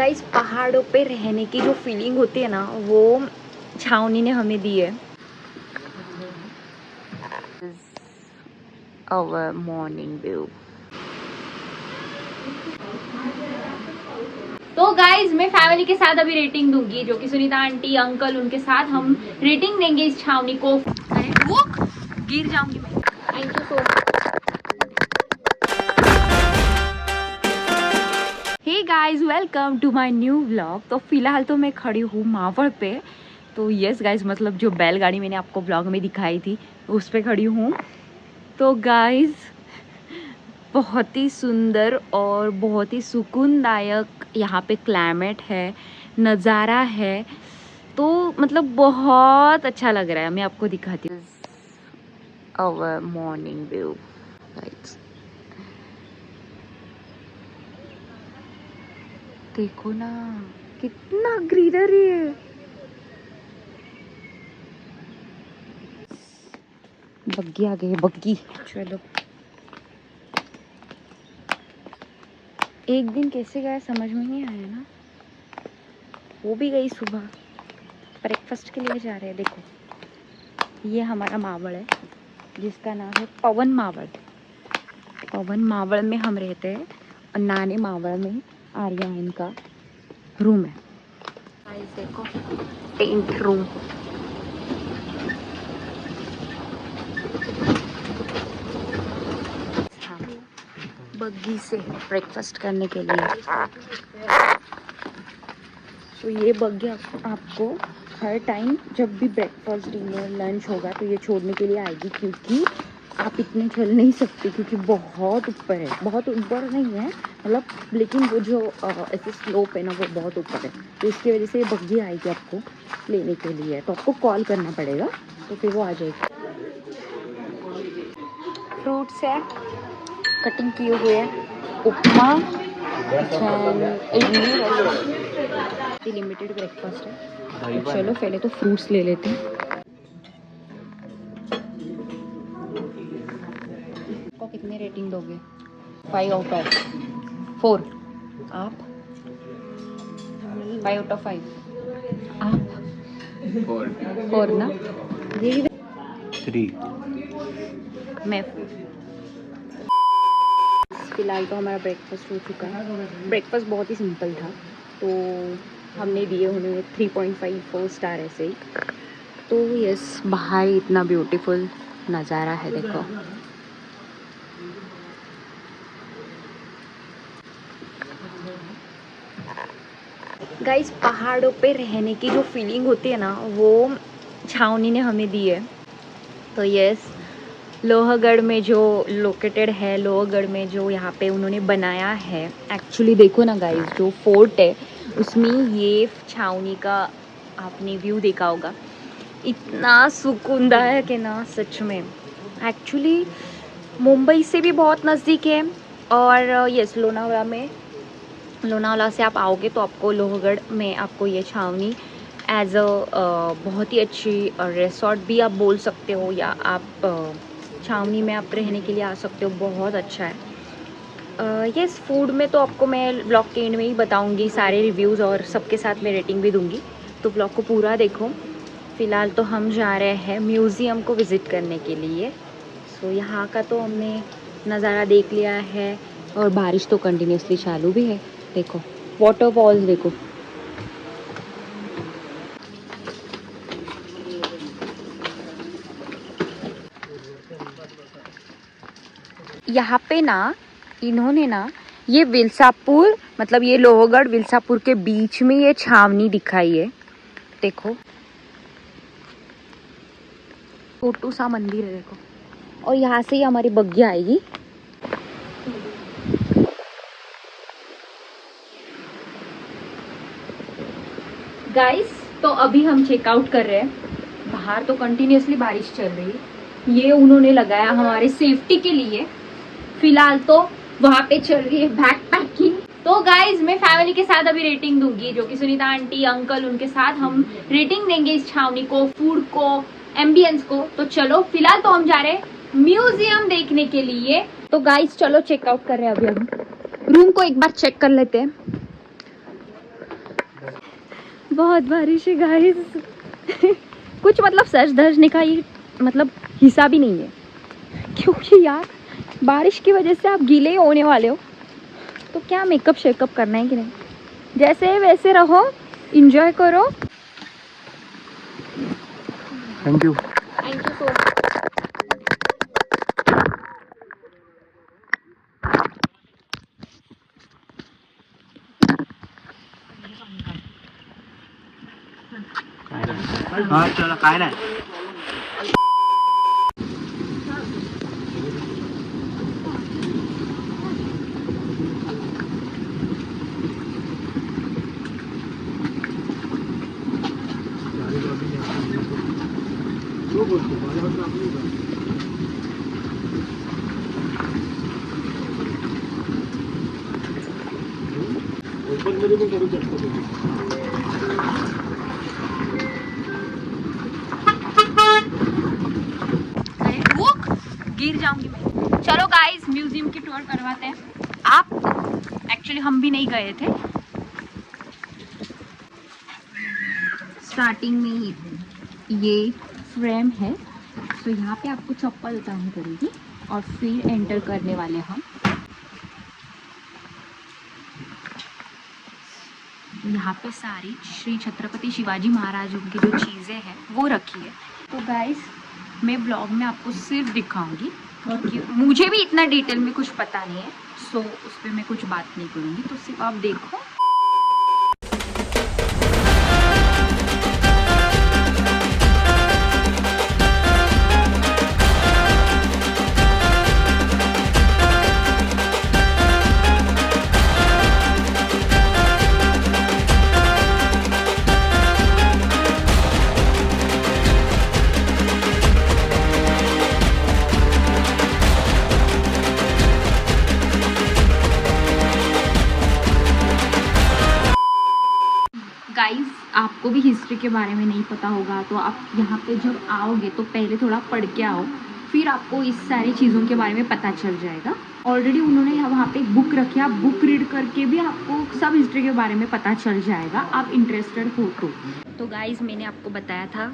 Guys पहाड़ों पे रहने की जो फीलिंग होती है ना, वो छावनी ने हमें दी है। Our morning view. तो गाइज मैं फैमिली के साथ अभी रेटिंग दूंगी, जो कि सुनीता आंटी अंकल उनके साथ हम रेटिंग देंगे इस छावनी को। अरे वो गिर जाऊंगी मैं। Thank you so much. Hey guys, welcome to my new vlog. तो फिलहाल तो मैं खड़ी हूँ मावड़ पे। तो यस गाइज, मतलब जो बैलगाड़ी मैंने आपको व्लॉग में दिखाई थी उस पे खड़ी हूँ। तो गाइज बहुत ही सुंदर और बहुत ही सुकूनदायक यहाँ पे क्लाइमेट है, नज़ारा है। तो मतलब बहुत अच्छा लग रहा है। मैं आपको दिखाती हूँ आवर मॉर्निंग व्यू। देखो ना कितना ग्रीनरी है। बग्गी आ गई, बग्गी। चलो, एक दिन कैसे गया समझ में नहीं आया ना। वो भी गई सुबह, ब्रेकफास्ट के लिए जा रहे हैं। देखो ये हमारा मावड़ है जिसका नाम है पवन मावड़। पवन मावड़ में हम रहते हैं और नाने मावड़ में आर्यन का रूम है। देखो टेंट रूम। बग्गी से ब्रेकफास्ट करने के लिए। तो ये बग्गी आपको हर टाइम जब भी ब्रेकफास्ट डिनर लंच होगा तो ये छोड़ने के लिए आएगी, क्योंकि आप इतने चल नहीं सकते, क्योंकि बहुत ऊपर है। बहुत ऊपर नहीं है मतलब, लेकिन वो जो ऐसे स्लोप है ना वो बहुत ऊपर है। तो इसकी वजह से ये बग्गी आएगी आपको लेने के लिए। तो आपको कॉल करना पड़ेगा तो फिर वो आ जाएगी। फ्रूट्स है कटिंग किए हुए, उपमा, इडली, लिमिटेड ब्रेकफास्ट है। तो चलो पहले तो फ्रूट्स ले लेते हैं। को कितने रेटिंग दोगे? 5 आउट ऑफ 4। आप? 5 आउट ऑफ 5। आप? 4 ना? ये 3। मैं 4। फिलहाल तो हमारा ब्रेकफास्ट हो चुका है। ब्रेकफास्ट बहुत ही सिंपल था, तो हमने दिए उन्हें 3.54 स्टार ऐसे ही। तो यस, बाहर इतना ब्यूटीफुल नज़ारा है, देखो। गाइस पहाड़ों पे रहने की जो फीलिंग होती है ना, वो छावनी ने हमें दी है। तो यस, लोहगढ़ में जो लोकेटेड है, लोहगढ़ में जो यहाँ पे उन्होंने बनाया है, एक्चुअली देखो ना गाइस, जो फोर्ट है उसमें ये छावनी का आपने व्यू देखा होगा। इतना सुकूनदायक है ना सच में। एक्चुअली मुंबई से भी बहुत नज़दीक है। और यस, लोनावाला से आप आओगे तो आपको लोहगढ़ में आपको ये छावनी एज बहुत ही अच्छी रिसोर्ट भी आप बोल सकते हो, या आप छावनी में आप रहने के लिए आ सकते हो। बहुत अच्छा है। यस, फूड में तो आपको मैं ब्लॉग के एंड में ही बताऊंगी सारे रिव्यूज़, और सबके साथ मैं रेटिंग भी दूंगी। तो ब्लॉग को पूरा देखो। फ़िलहाल तो हम जा रहे हैं म्यूज़ियम को विज़िट करने के लिए। सो यहाँ का तो हमने नज़ारा देख लिया है, और बारिश तो कंटिन्यूसली चालू भी है। देखो वाटरफॉल्स देखो। यहाँ पे ना इन्होंने ना ये विल्सापुर, मतलब ये लोहगढ़ विल्सापुर के बीच में ये छावनी दिखाई है। देखो छोटू सा मंदिर है, देखो। और यहाँ से ही हमारी बग्गी आएगी। गाइस तो अभी हम चेकआउट कर रहे हैं। बाहर तो कंटिन्यूसली बारिश चल रही है। ये उन्होंने लगाया हमारे सेफ्टी के लिए। फिलहाल तो वहाँ पे चल रही है बैक पैकिंग। तो गाइज मैं फैमिली के साथ अभी रेटिंग दूंगी, जो कि सुनीता आंटी अंकल उनके साथ हम रेटिंग देंगे इस छावनी को, फूड को, एम्बियंस को। तो चलो फिलहाल तो हम जा रहे हैं म्यूजियम देखने के लिए। तो गाइज चलो चेकआउट कर रहे हैं अभी हम रूम को एक बार चेक कर लेते हैं। बहुत बारिश है गाइस। कुछ मतलब सच धजने का ये मतलब हिसाब ही नहीं है, क्योंकि यार बारिश की वजह से आप गीले ही होने वाले हो, तो क्या मेकअप शेकअप करना है कि नहीं। जैसे है वैसे रहो, इंजॉय करो। Thank you. Thank you so much. हाँ चलो काय नाही। गिर जाऊंगी मैं। चलो गाइस म्यूजियम की टूर करवाते हैं। आप एक्चुअली हम भी नहीं गए थे। स्टार्टिंग में ही ये फ्रेम है, तो यहाँ पे आपको चप्पल उतारनी पड़ेगी और फिर एंटर करने वाले हम। यहाँ पे सारी श्री छत्रपति शिवाजी महाराजों की जो चीज़ें हैं वो रखी है। तो गाइस मैं ब्लॉग में आपको सिर्फ दिखाऊंगी, क्योंकि मुझे भी इतना डिटेल में कुछ पता नहीं है, सो उस पर मैं कुछ बात नहीं करूँगी, तो सिर्फ आप देखो। गाइस आपको भी हिस्ट्री के बारे में नहीं पता होगा, तो आप यहाँ पे जब आओगे तो पहले थोड़ा पढ़ के आओ, फिर आपको इस सारी चीज़ों के बारे में पता चल जाएगा। ऑलरेडी उन्होंने वहाँ पे एक बुक रखी है, आप बुक रीड करके भी आपको सब हिस्ट्री के बारे में पता चल जाएगा, आप इंटरेस्टेड हो तो गाइस मैंने आपको बताया था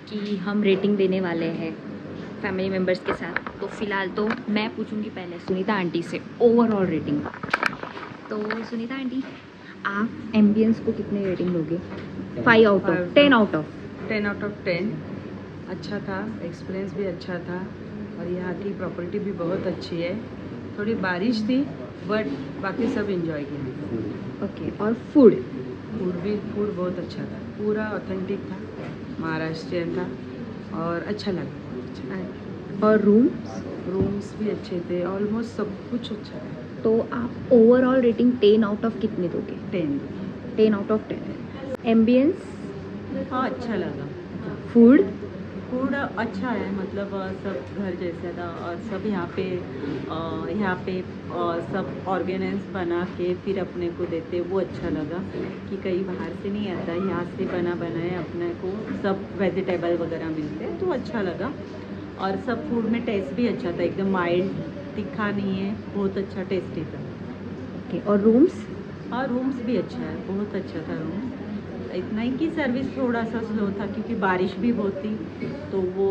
कि हम रेटिंग देने वाले हैं फैमिली मेम्बर्स के साथ। तो फिलहाल तो मैं पूछूंगी पहले सुनीता आंटी से ओवरऑल रेटिंग। तो सुनीता आंटी आप एम्बियंस को कितने रेटिंग दोगे? 5 out of 10 out of 10 out of 10। अच्छा था, एक्सपीरियंस भी अच्छा था, और यहाँ की प्रॉपर्टी भी बहुत अच्छी है। थोड़ी बारिश थी बट बाकी सब एंजॉय किया। ओके। और फूड फूड बहुत अच्छा था, पूरा ऑथेंटिक था, महाराष्ट्रियन था और अच्छा लगा, बहुत अच्छा। और रूम्स भी अच्छे थे, ऑलमोस्ट सब कुछ अच्छा था। तो आप ओवरऑल रेटिंग 10 आउट ऑफ कितने दोगे? 10 आउट ऑफ 10। एम्बियंस? हाँ अच्छा लगा। फूड अच्छा है, मतलब सब घर जैसा था, और सब यहाँ पे सब ऑर्गेनाइज बना के फिर अपने को देते, वो अच्छा लगा कि कहीं बाहर से नहीं आता, यहाँ से बनाए अपने को सब वेजिटेबल वगैरह मिलते हैं, तो अच्छा लगा। और सब फूड में टेस्ट भी अच्छा था, एकदम माइल्ड, तीखा नहीं है, बहुत अच्छा टेस्टी था। ओके। और रूम्स? हाँ रूम्स भी अच्छा है, बहुत अच्छा था रूम। इतना ही कि सर्विस थोड़ा सा स्लो था, क्योंकि बारिश भी बहुत थी, तो वो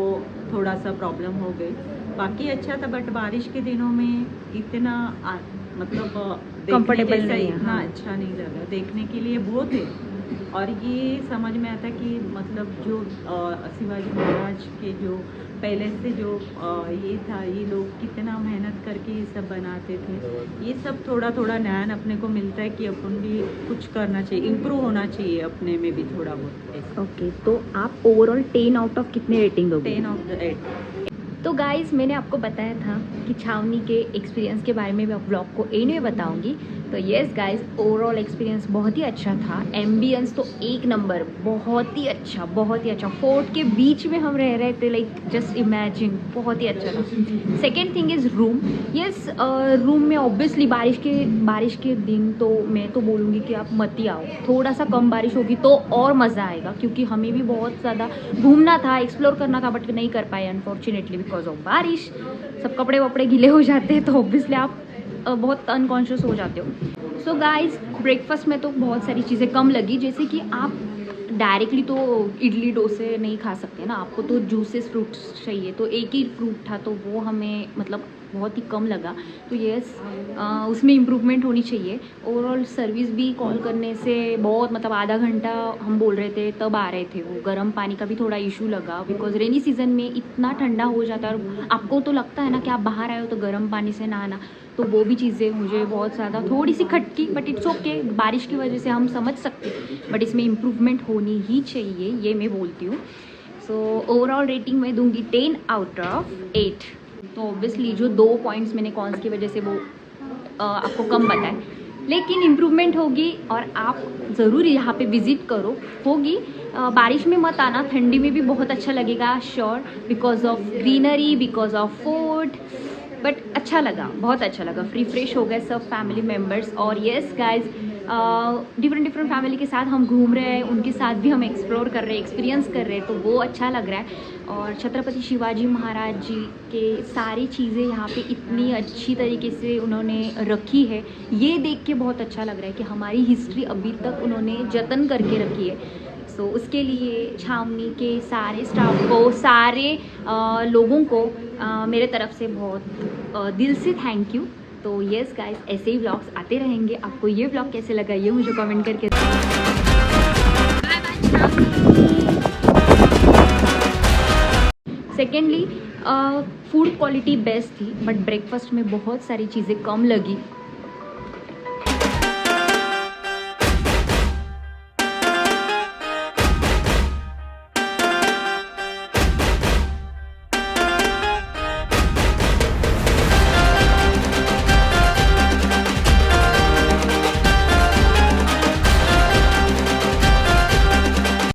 थोड़ा सा प्रॉब्लम हो गई। बाकी अच्छा था, बट बारिश के दिनों में इतना मतलब कंफर्टेबल जैसा नहीं है। इतना हाँ। अच्छा नहीं लगा, देखने के लिए बहुत है। और ये समझ में आता कि मतलब जो शिवाजी महाराज के जो पहले से जो ये था, ये लोग कितना मेहनत करके ये सब बनाते थे, ये सब थोड़ा थोड़ा ज्ञान अपने को मिलता है कि अपन भी कुछ करना चाहिए, इम्प्रूव होना चाहिए अपने में भी थोड़ा बहुत। ओके। तो आप ओवरऑल 10 आउट ऑफ कितने रेटिंग दोगे? 10 ऑफ द 8। तो गाइस मैंने आपको बताया था कि छावनी के एक्सपीरियंस के बारे में मैं ब्लॉग को एंड में बताऊंगी। तो यस गाइस ओवरऑल एक्सपीरियंस बहुत ही अच्छा था। एम्बियंस तो एक नंबर, बहुत ही अच्छा, बहुत ही अच्छा। फोर्ट के बीच में हम रह रहे थे, लाइक जस्ट इमेजिन, बहुत ही अच्छा था। Second thing is room. Yes room में ऑब्वियसली बारिश के दिन तो मैं तो बोलूँगी कि आप मत ही आओ, थोड़ा सा कम बारिश होगी तो और मज़ा आएगा, क्योंकि हमें भी बहुत ज़्यादा घूमना था, एक्सप्लोर करना था, बट नहीं कर पाए अनफॉर्चुनेटली बिकॉज ऑफ बारिश। सब कपड़े वपड़े गीले हो जाते हैं, तो ऑब्वियसली आप बहुत अनकॉन्शियस हो जाते हो। सो गाइस ब्रेकफास्ट में तो बहुत सारी चीज़ें कम लगी, जैसे कि आप डायरेक्टली तो इडली डोसे नहीं खा सकते ना, आपको तो जूसेस फ्रूट्स चाहिए, तो एक ही फ्रूट था तो वो हमें मतलब बहुत ही कम लगा। तो यस, उसमें इम्प्रूवमेंट होनी चाहिए। ओवरऑल सर्विस भी कॉल करने से बहुत मतलब आधा घंटा हम बोल रहे थे तब आ रहे थे। वो गर्म पानी का भी थोड़ा इशू लगा, बिकॉज रेनी सीज़न में इतना ठंडा हो जाता है और आपको तो लगता है ना कि आप बाहर आए हो तो गर्म पानी से नहाना, तो वो भी चीज़ें मुझे बहुत ज़्यादा थोड़ी सी खटकी, बट इट्स ओके, बारिश की वजह से हम समझ सकते हैं, बट इसमें इम्प्रूवमेंट होनी ही चाहिए, ये मैं बोलती हूँ। सो ओवरऑल रेटिंग मैं दूंगी 10 आउट ऑफ 8। तो ऑब्वियसली जो 2 पॉइंट्स मैंने कॉन्स की वजह से वो आपको कम बताए, लेकिन इम्प्रूवमेंट होगी और आप ज़रूर यहाँ पे विज़िट करो। होगी, बारिश में मत आना, ठंडी में भी बहुत अच्छा लगेगा sure, because of greenery, because of food, but अच्छा लगा, बहुत अच्छा लगा, फ्री फ्रेश हो गए सब फैमिली मेम्बर्स। और येस गाइज, डिफरेंट फैमिली के साथ हम घूम रहे हैं, उनके साथ भी हम एक्सप्लोर कर रहे हैं, एक्सपीरियंस कर रहे हैं, तो वो अच्छा लग रहा है। और छत्रपति शिवाजी महाराज जी के सारी चीज़ें यहाँ पे इतनी अच्छी तरीके से उन्होंने रखी है, ये देख के बहुत अच्छा लग रहा है कि हमारी हिस्ट्री अभी तक उन्होंने जतन करके रखी है। सो उसके लिए छावनी के सारे स्टाफ को, सारे लोगों को मेरे तरफ से बहुत दिल से थैंक यू। तो येस गाइस, ऐसे ही व्लॉग्स आते रहेंगे। आपको ये व्लॉग कैसे लगा ये मुझे कमेंट करके। सेकेंडली, फूड क्वालिटी बेस्ट थी, बट ब्रेकफास्ट में बहुत सारी चीज़ें कम लगी।